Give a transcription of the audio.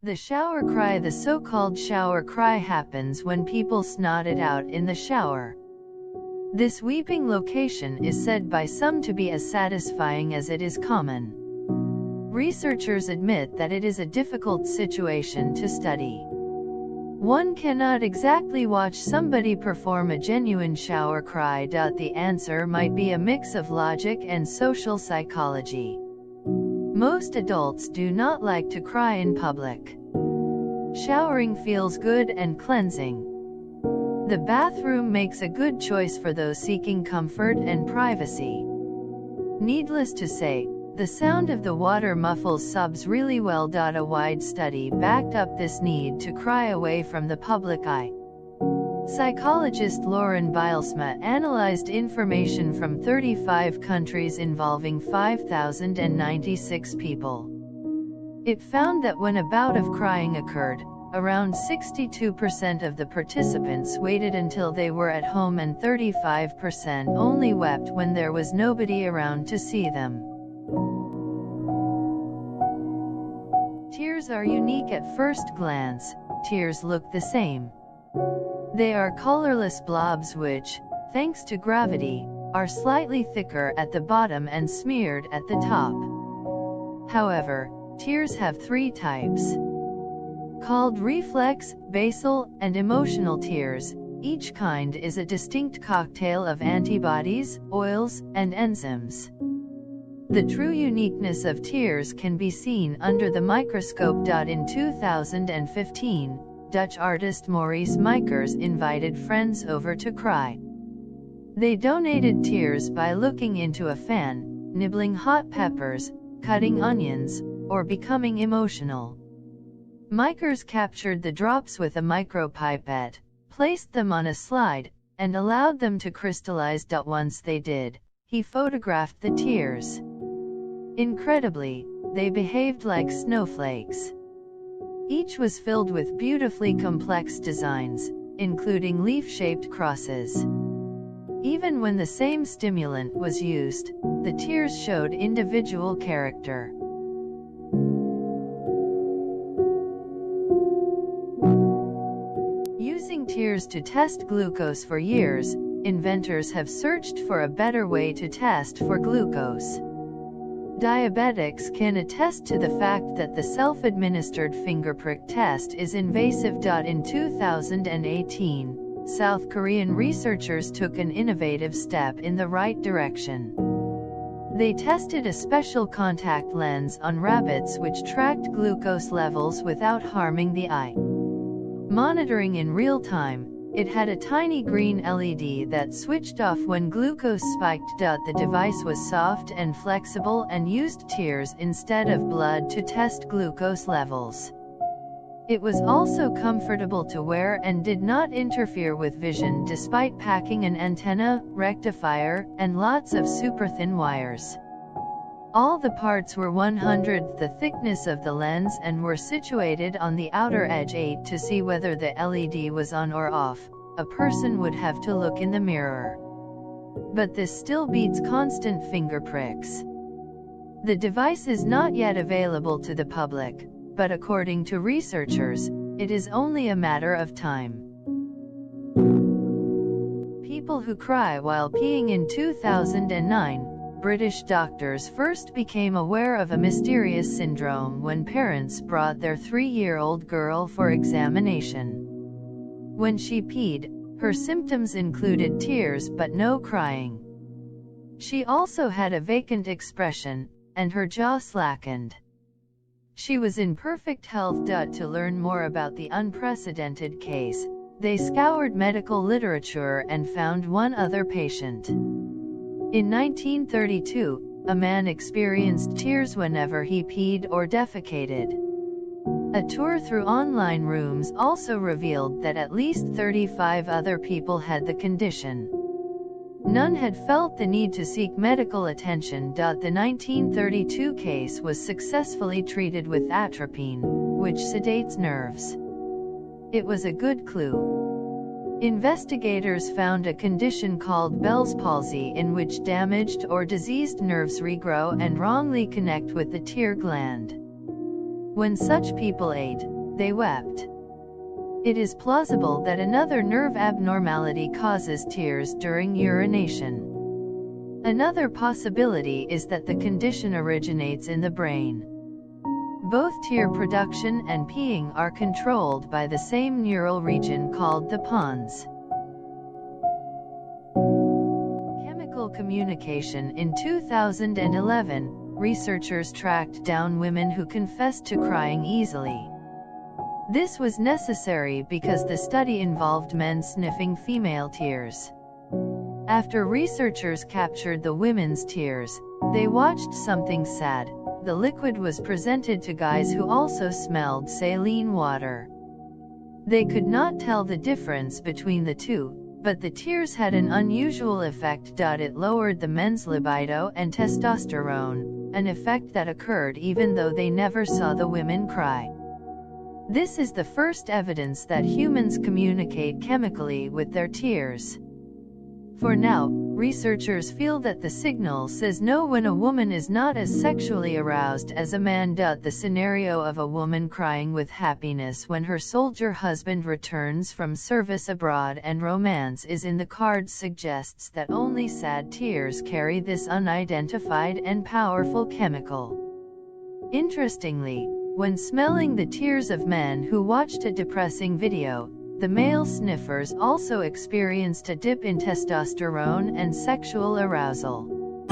The shower cry. The so-called shower cry happens when people snot it out in the shower. This weeping location is said by some to be as satisfying as it is common. Researchers admit that it is a difficult situation to study. One cannot exactly watch somebody perform a genuine shower cry. The answer might be a mix of logic and social psychology. Most adults do not like to cry in public. Showering feels good and cleansing. The bathroom makes a good choice for those seeking comfort and privacy. Needless to say, the sound of the water muffles sobs really well. A wide study backed up this need to cry away from the public eye. Psychologist Lauren Bilesma analyzed information from 35 countries involving 5,096 people. It found that when a bout of crying occurred, around 62% of the participants waited until they were at home and 35% only wept when there was nobody around to see them. Tears are unique at first glance. Tears look the same. They are colorless blobs which, thanks to gravity, are slightly thicker at the bottom and smeared at the top. However, tears have three types. Called reflex, basal, and emotional tears, each kind is a distinct cocktail of antibodies, oils, and enzymes. The true uniqueness of tears can be seen under the microscope. In 2015, Dutch artist Maurice Meikers invited friends over to cry. They donated tears by looking into a fan, nibbling hot peppers, cutting onions, or becoming emotional. Meikers captured the drops with a micropipette, placed them on a slide, and allowed them to crystallize. Once they did, he photographed the tears. Incredibly, they behaved like snowflakes. Each was filled with beautifully complex designs, including leaf-shaped crosses. Even when the same stimulant was used, the tears showed individual character. Using tears to test glucose for years, inventors have searched for a better way to test for glucose. Diabetics can attest to the fact that the self-administered finger prick test is invasive. In 2018, South Korean researchers took an innovative step in the right direction. They tested a special contact lens on rabbits which tracked glucose levels without harming the eye. Monitoring in real time, it had a tiny green LED that switched off when glucose spiked. The device was soft and flexible and used tears instead of blood to test glucose levels. It was also comfortable to wear and did not interfere with vision despite packing an antenna, rectifier, and lots of super thin wires. All the parts were 1/100th the thickness of the lens and were situated on the outer edge. To see whether the LED was on or off, a person would have to look in the mirror. But this still beats constant finger pricks. The device is not yet available to the public, but according to researchers, it is only a matter of time. People who cry while peeing. In 2009, British doctors first became aware of a mysterious syndrome when parents brought their 3-year-old girl for examination. When she peed, her symptoms included tears but no crying. She also had a vacant expression, and her jaw slackened. She was in perfect health. To learn more about the unprecedented case, they scoured medical literature and found one other patient. In 1932, a man experienced tears whenever he peed or defecated. A tour through online rooms also revealed that at least 35 other people had the condition. None had felt the need to seek medical attention. The 1932 case was successfully treated with atropine, which sedates nerves. It was a good clue. Investigators found a condition called Bell's palsy in which damaged or diseased nerves regrow and wrongly connect with the tear gland. When such people ate, they wept. It is plausible that another nerve abnormality causes tears during urination. Another possibility is that the condition originates in the brain. Both tear production and peeing are controlled by the same neural region called the pons. Chemical communication. In 2011, researchers tracked down women who confessed to crying easily. This was necessary because the study involved men sniffing female tears. After researchers captured the women's tears, they watched something sad. The liquid was presented to guys who also smelled saline water. They could not tell the difference between the two, but the tears had an unusual effect. It lowered the men's libido and testosterone, an effect that occurred even though they never saw the women cry. This is the first evidence that humans communicate chemically with their tears. For now, researchers feel that the signal says no when a woman is not as sexually aroused as a man. The scenario of a woman crying with happiness when her soldier husband returns from service abroad and romance is in the cards suggests that only sad tears carry this unidentified and powerful chemical. Interestingly, when smelling the tears of men who watched a depressing video, the male sniffers also experienced a dip in testosterone and sexual arousal.